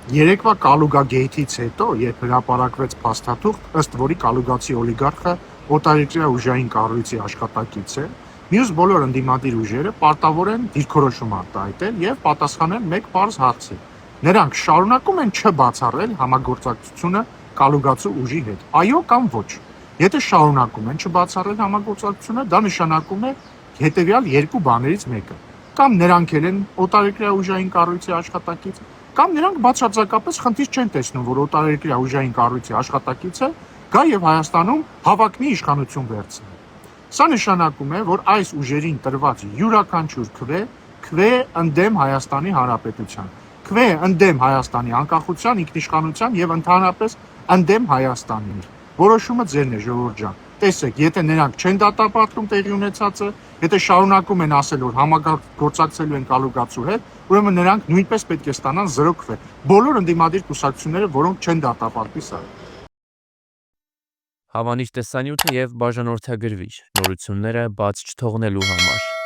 Երեկվա Կալուգա գեյթից հետո, երբ հրապարակվեց փաստաթուղթ, ըստ որի կալուգացի օլիգարխը օտարերկրյա ուժային կառույցի աշխատակից է, մյուս բոլոր ընդդիմադիր ուժերը պարտավոր են դիրքորոշում արտահայտել և պատասխանել մեկ պարզ հարցի. նրանք շարունակում են չբացառել համագործակցությունը կալուգացու ուժի հետ, այո կամ ոչ: Եթե շարունակում են չբացառել համագործակցությունը, դա նշանակում է հետևյալ երկու բաներից մեկը. կամ նրանք էլ են օտարերկրյա ուժային կառույցի աշխատակից, կամ նրանք բացարձակապես խնդիր չեն տեսնում, որ օտարերկրյա ուժային կառույցի աշխատակիցը գա և Հայաստանում հավակնի իշխանություն վերցնի: Սա նշանակում է, որ այս ուժերին տրված յուրաքանչյուր քվե է ընդդեմ Հայաստանի Հանրապետության, քվե է ընդդեմ Հայաստանի անկախության, ինքնիշխանության և ընդհանրապես ընդդեմ Հայաստանի: Որոշումը ձերն է, ժողովուրդ ջան: Տեսեք, եթե նրանք չեն դատապարտում տեղի ունեցածը, եթե շարունակում են ասել, որ համագործակցելու են կալուգացու հետ, ուրեմն նրանք նույնպես պետք է ստանան 0 քվե: Բոլոր ընդդիմադիր կուսակցությունները, որոնք չեն դատապարտի սա: Հավանիչ տեսանյութը և բաժանորդագրվիչ նորությունները բաց չթողնելու համար: